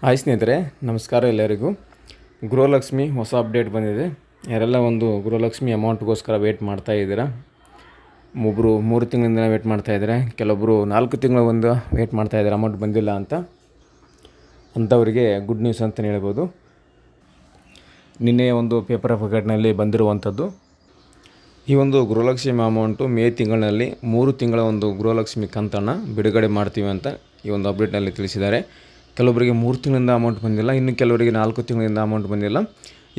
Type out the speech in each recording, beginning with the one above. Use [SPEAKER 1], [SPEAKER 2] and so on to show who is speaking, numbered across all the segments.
[SPEAKER 1] Hi ಸ್ನೇಹಿತರೆ, ನಮಸ್ಕಾರ ಎಲ್ಲರಿಗೂ. ಗೃಹಲಕ್ಷ್ಮಿ ಹೊಸ ಅಪ್ಡೇಟ್ ಬಂದಿದೆ. ಯಾರೆಲ್ಲ ಒಂದು ಗೃಹಲಕ್ಷ್ಮಿ ಅಮೌಂಟ್ಗೋಸ್ಕರ ವೇಟ್ ಮಾಡ್ತಾ ಇದ್ದೀರಾ, ಒಬ್ಬರು 3 ತಿಂಗಳಿಂದ ವೇಟ್ ಮಾಡ್ತಾ ಇದ್ದಾರೆ, ಕೆಲವೊಬ್ಬರು 4 ತಿಂಗಳ ಒಂದು ವೇಟ್ ಮಾಡ್ತಾ ಇದ್ದಾರೆ, ಅಮೌಂಟ್ ಬಂದಿಲ್ಲ ಅಂಥವರಿಗೆ ಗುಡ್ ನ್ಯೂಸ್ ಅಂತಲೇ ಹೇಳ್ಬೋದು. ನಿನ್ನೆ ಒಂದು ಪೇಪರ್ ಪ್ರಕಟಣೆಯಲ್ಲಿ ಬಂದಿರುವಂಥದ್ದು. ಈ ಒಂದು ಗೃಹಲಕ್ಷ್ಮಿ ಅಮೌಂಟು ಮೇ ತಿಂಗಳಿನಲ್ಲಿ 3 ತಿಂಗಳ ಒಂದು ಗೃಹಲಕ್ಷ್ಮಿ ಕಂತನ್ನು ಬಿಡುಗಡೆ ಮಾಡ್ತೀವಿ ಅಂತ ಈ ಒಂದು ಅಪ್ಡೇಟ್ನಲ್ಲಿ ತಿಳಿಸಿದ್ದಾರೆ. ಕೆಲವರಿಗೆ 3 ತಿಂಗಳಿಂದ ಅಮೌಂಟ್ ಬಂದಿಲ್ಲ, ಇನ್ನು ಕೆಲವರಿಗೆ 4 ತಿಂಗಳಿಂದ ಅಮೌಂಟ್ ಬಂದಿಲ್ಲ.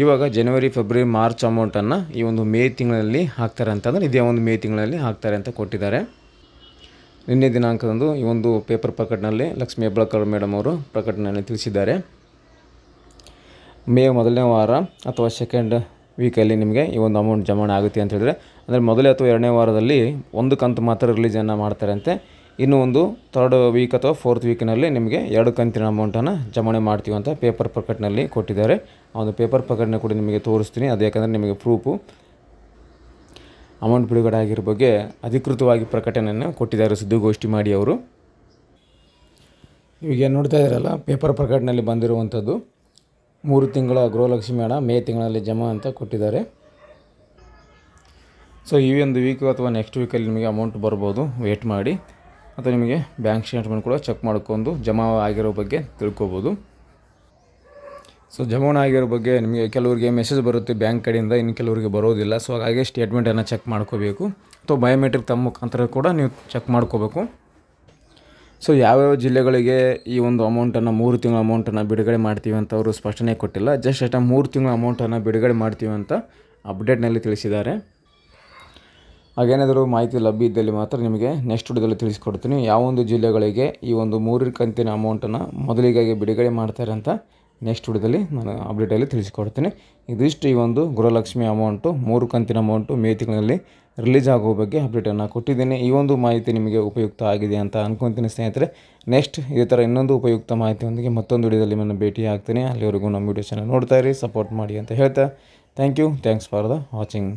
[SPEAKER 1] ಇವಾಗ ಜನವರಿ, ಫೆಬ್ರವರಿ, ಮಾರ್ಚ್ ಅಮೌಂಟನ್ನು ಈ ಒಂದು ಮೇ ತಿಂಗಳಲ್ಲಿ ಹಾಕ್ತಾರೆ ಅಂತಂದರೆ ಇದೇ ಒಂದು ಮೇ ತಿಂಗಳಲ್ಲಿ ಹಾಕ್ತಾರೆ ಅಂತ ಕೊಟ್ಟಿದ್ದಾರೆ. ನಿನ್ನೆ ದಿನಾಂಕದಂದು ಈ ಒಂದು ಪೇಪರ್ ಪ್ರಕಟಣೆಯಲ್ಲಿ ಲಕ್ಷ್ಮೀ ಹೆಬ್ಬಾಳ್ಕರ್ ಮೇಡಮ್ ಅವರು ಪ್ರಕಟಣೆಯನ್ನು ತಿಳಿಸಿದ್ದಾರೆ. ಮೇ ಮೊದಲನೇ ವಾರ ಅಥವಾ ಸೆಕೆಂಡ್ ವೀಕಲ್ಲಿ ನಿಮಗೆ ಈ ಒಂದು ಅಮೌಂಟ್ ಜಮಾವಣೆ ಆಗುತ್ತೆ ಅಂತ ಹೇಳಿದರೆ, ಅಂದರೆ ಮೊದಲೇ ಅಥವಾ 2ನೇ ವಾರದಲ್ಲಿ ಒಂದು ಕಂತು ಮಾತ್ರ ರಿಲೀಸನ್ನು ಮಾಡ್ತಾರೆ ಅಂತೆ. ಇನ್ನು ಒಂದು 3rd ವೀಕ್ ಅಥವಾ 4th ವೀಕಿನಲ್ಲಿ ನಿಮಗೆ 2 ಕಂತಿನ ಅಮೌಂಟನ್ನು ಜಮಾವಣೆ ಮಾಡ್ತೀವಿ ಅಂತ ಪೇಪರ್ ಪ್ರಕಟಣೆಯಲ್ಲಿ ಕೊಟ್ಟಿದ್ದಾರೆ. ಆ ಒಂದು ಪೇಪರ್ ಪ್ರಕಟಣೆ ಕೂಡ ನಿಮಗೆ ತೋರಿಸ್ತೀನಿ. ಅದು ಯಾಕಂದರೆ ನಿಮಗೆ ಪ್ರೂಫು ಅಮೌಂಟ್ ಬಿಡುಗಡೆ ಆಗಿರೋ ಬಗ್ಗೆ ಅಧಿಕೃತವಾಗಿ ಪ್ರಕಟಣೆಯನ್ನು ಕೊಟ್ಟಿದ್ದಾರೆ ಸುದ್ದಿಗೋಷ್ಠಿ ಮಾಡಿ ಅವರು. ಈಗ ನೋಡ್ತಾ ಇದ್ದೀರಲ್ಲ, ಪೇಪರ್ ಪ್ರಕಟಣೆಯಲ್ಲಿ ಬಂದಿರುವಂಥದ್ದು 3 ತಿಂಗಳ ಗೃಹಲಕ್ಷ್ಮಿ ಹಣ ಮೇ ತಿಂಗಳಲ್ಲಿ ಜಮಾ ಅಂತ ಕೊಟ್ಟಿದ್ದಾರೆ. ಸೊ ಈ ಒಂದು ವೀಕು ಅಥವಾ ನೆಕ್ಸ್ಟ್ ವೀಕಲ್ಲಿ ನಿಮಗೆ ಅಮೌಂಟ್ ಬರ್ಬೋದು, ವೇಟ್ ಮಾಡಿ. ಅಥವಾ ನಿಮಗೆ ಬ್ಯಾಂಕ್ ಸ್ಟೇಟ್ಮೆಂಟ್ ಕೂಡ ಚೆಕ್ ಮಾಡ್ಕೊಂಡು ಜಮಾ ಆಗಿರೋ ಬಗ್ಗೆ ತಿಳ್ಕೊಬೋದು. ಸೊ ಜಮಾವಣೆ ಆಗಿರೋ ಬಗ್ಗೆ ನಿಮಗೆ ಕೆಲವರಿಗೆ ಮೆಸೇಜ್ ಬರುತ್ತೆ ಬ್ಯಾಂಕ್ ಕಡೆಯಿಂದ, ಇನ್ನು ಕೆಲವರಿಗೆ ಬರೋದಿಲ್ಲ. ಸೊ ಹಾಗಾಗಿ ಸ್ಟೇಟ್ಮೆಂಟನ್ನು ಚೆಕ್ ಮಾಡ್ಕೋಬೇಕು, ಅಥವಾ ಬಯೋಮೆಟ್ರಿಕ್ ತಮ್ಮ ಮುಖಾಂತರ ಕೂಡ ನೀವು ಚೆಕ್ ಮಾಡ್ಕೋಬೇಕು. ಸೊ ಯಾವ್ಯಾವ ಜಿಲ್ಲೆಗಳಿಗೆ ಈ ಒಂದು ಅಮೌಂಟನ್ನು 3 ತಿಂಗಳ ಅಮೌಂಟನ್ನು ಬಿಡುಗಡೆ ಮಾಡ್ತೀವಿ ಅಂತ ಅವರು ಸ್ಪಷ್ಟನೆ ಕೊಟ್ಟಿಲ್ಲ. ಜಸ್ಟ್ 3 ತಿಂಗಳ ಅಮೌಂಟನ್ನು ಬಿಡುಗಡೆ ಮಾಡ್ತೀವಿ ಅಂತ ಅಪ್ಡೇಟ್ನಲ್ಲಿ ತಿಳಿಸಿದ್ದಾರೆ. ಹಾಗೇನಾದರೂ ಮಾಹಿತಿ ಲಭ್ಯ ಇದ್ದಲ್ಲಿ ಮಾತ್ರ ನಿಮಗೆ ನೆಕ್ಸ್ಟ್ ವಿಡಿಯೋದಲ್ಲಿ ತಿಳಿಸ್ಕೊಡ್ತೀನಿ. ಯಾವೊಂದು ಜಿಲ್ಲೆಗಳಿಗೆ ಈ ಒಂದು 3 ಕಂತಿನ ಅಮೌಂಟನ್ನು ಮೊದಲಿಗಾಗಿ ಬಿಡುಗಡೆ ಮಾಡ್ತಾರೆ ಅಂತ ನೆಕ್ಸ್ಟ್ ವಿಡಿಯೋದಲ್ಲಿ ನಾನು ಅಪ್ಡೇಟಲ್ಲಿ ತಿಳಿಸ್ಕೊಡ್ತೀನಿ. ಇದಿಷ್ಟು ಈ ಒಂದು ಗೃಹಲಕ್ಷ್ಮಿ ಅಮೌಂಟು 3 ಕಂತಿನ ಅಮೌಂಟು ಮೇ ತಿಂಗಳಲ್ಲಿ ರಿಲೀಸ್ ಆಗುವ ಬಗ್ಗೆ ಅಪ್ಡೇಟನ್ನು ಕೊಟ್ಟಿದ್ದೀನಿ. ಈ ಒಂದು ಮಾಹಿತಿ ನಿಮಗೆ ಉಪಯುಕ್ತ ಆಗಿದೆ ಅಂತ ಅಂದ್ಕೊತೀನಿ ಸ್ನೇಹಿತರೆ. ನೆಕ್ಸ್ಟ್ ಇದೇ ಥರ ಇನ್ನೊಂದು ಉಪಯುಕ್ತ ಮಾಹಿತಿಯೊಂದಿಗೆ ಮತ್ತೊಂದು ವಿಡಿಯೋದಲ್ಲಿ ನಾನು ಭೇಟಿ ಆಗ್ತೀನಿ. ಅಲ್ಲಿವರೆಗೂ ನಮ್ಮ ವೀಡಿಯೋಸನ್ನು ನೋಡ್ತಾ ಇರಿ, ಸಪೋರ್ಟ್ ಮಾಡಿ ಅಂತ ಹೇಳ್ತಾ ಥ್ಯಾಂಕ್ಸ್ ಫಾರ್ ದ ವಾಚಿಂಗ್.